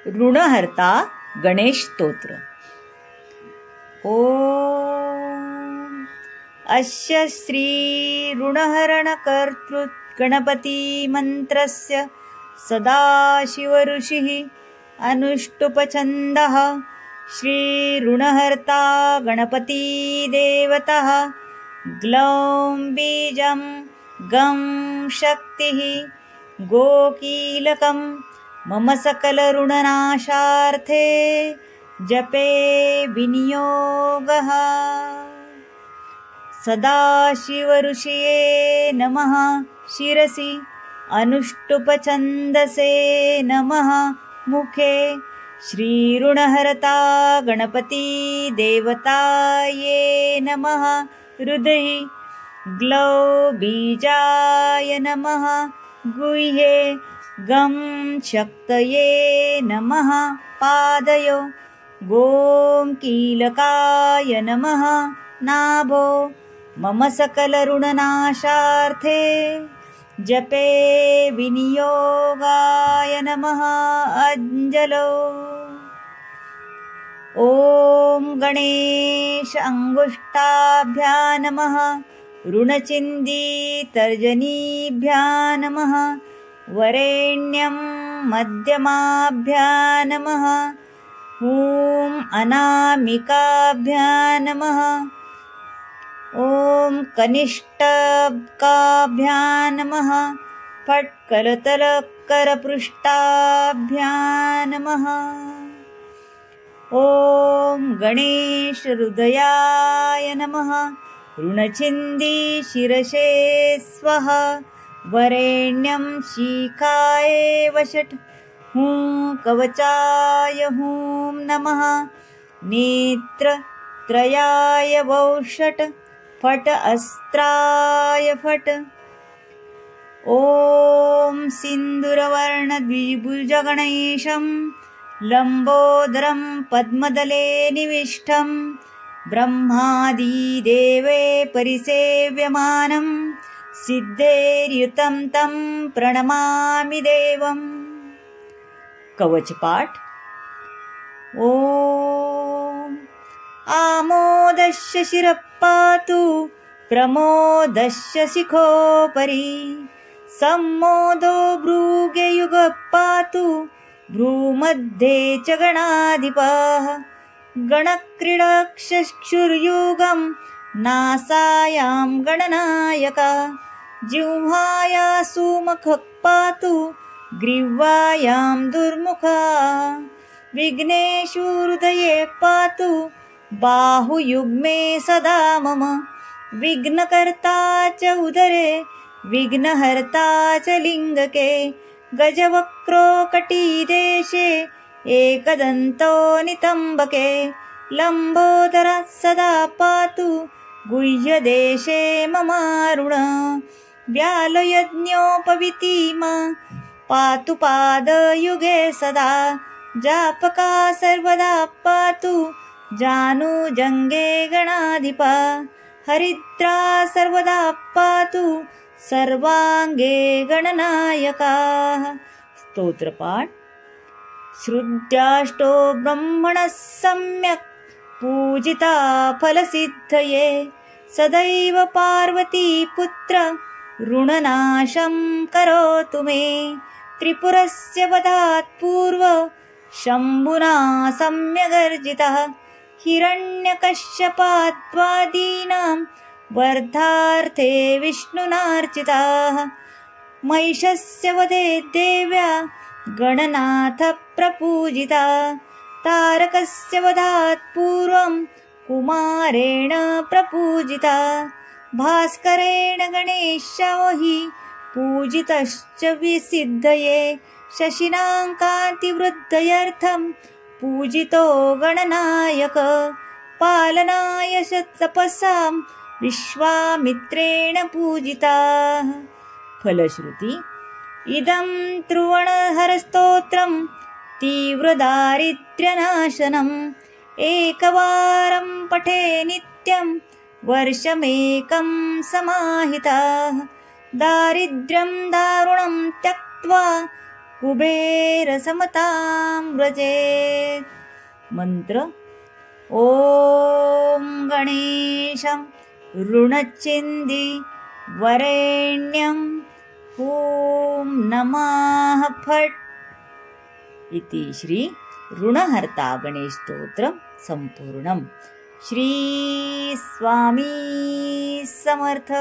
ऋणहर्ता गणेश स्तोत्र। ॐ अस्य श्री ऋणहरणकर्तृ गणपति मन्त्रस्य सदाशिव ऋषिः अनुष्टुपछन्दः श्री ऋणहर्ता गणपति देवतः ग्लौं बीजं गं शक्तिः गोकीलकं मम सकलऋणनाशार्थे जपे विनियोगः। सदाशिव ऋषिये नमः शिरसि अनुष्टुपछन्दसे नमः मुखे श्रीऋणहर्ता गणपति देवताये नमः हृदि ग्लौ बीजाय नमः गुह्ये गं शक्तये नमः पादयो गों कीलकाय नमः नाभो मम सकलऋणनाशार्थे जपे विनियोगाय नमः अञ्जलो। ॐ गणेश अंगुष्ठाभ्यां नमः ऋणचिन्दी तर्जनीभ्यां नमः वरेण्यं मध्यमाभ्यां नमः ॐ अनामिकाभ्यां नमः ॐ कनिष्ठकाभ्यां नमः फट्कलतलकरपृष्ठाभ्यां नमः ॐ गणेश हृदयाय नमः ऋणचिन्दी शिरसे स्वः वरेण्यं शिखाय वषट् हूं कवचाय हूं नमः नेत्रत्रयाय वौषट् फट् अस्त्राय फट् ॐ सिन्दूरवर्णद्विभुजगणेशं लम्बोदरं पद्मदले निविष्टं ब्रह्मादिदेवे परिसेव्यमानं सिद्धेर्युतं तं प्रणमामि देवम्। कवचपाठ। ॐ आमोदस्य शिरः पातु प्रमोदस्य शिखोपरि सम्मोदो भ्रूगयुगः पातु भ्रूमध्ये च गणाधिपः गणक्रीडक्षुर्युगं नासायां गणनायका जिह्वाया सुमुखः पातु ग्रीवायां दुर्मुखा विघ्नेषु हृदये पातु बाहुयुग्मे सदा मम विघ्नकर्ता च उदरे विघ्नहर्ता च लिङ्गके गजवक्रो कटिदेशे एकदन्तो नितम्बके लम्बोदरः सदा पातु गुह्यदेशे ममारुण व्यालयज्ञोपवीतिमा पातु पादयुगे सदा जापका सर्वदा पातु जानुजङ्गे गणाधिपा हरिद्रा सर्वदा पातु सर्वाङ्गे गणनायकाः। स्तोत्रपाठ। श्रुत्याष्टो ब्रह्मणः सम्यक् पूजिता फलसिद्धये सदैव पार्वती पुत्र ऋणनाशं करोतु मे त्रिपुरस्य वधात् पूर्व शम्भुना सम्यगर्जितः हिरण्यकश्यपाद्वादीनां वर्धार्थे विष्णुनार्चिताः महिषस्य वधे देव्या गणनाथ प्रपूजिता तारकस्य वधात् पूर्वं कुमारेण प्रपूजिता भास्करेण गणेशो हि पूजितश्च विसिद्धये शशिनां कान्तिवृद्धयर्थं पूजितो गणनायक पालनाय तपसां विश्वामित्रेण पूजिताः। फलश्रुति। इदं त्रिवर्णहरस्तोत्रं तीव्रदारिद्र्यनाशनम् एकवारं पठे नित्यं वर्षमेकं समाहिताः दारिद्र्यं दारुणं त्यक्त्वा कुबेरसमतां व्रजेत्। मंत्र ॐ गणेशं ऋणच्छिन्दी वरेण्यं ॐ नमः फट् इति श्री ऋणहर्ता गणेश स्तोत्रं संपूर्णम्। श्री स्वामी समर्थ।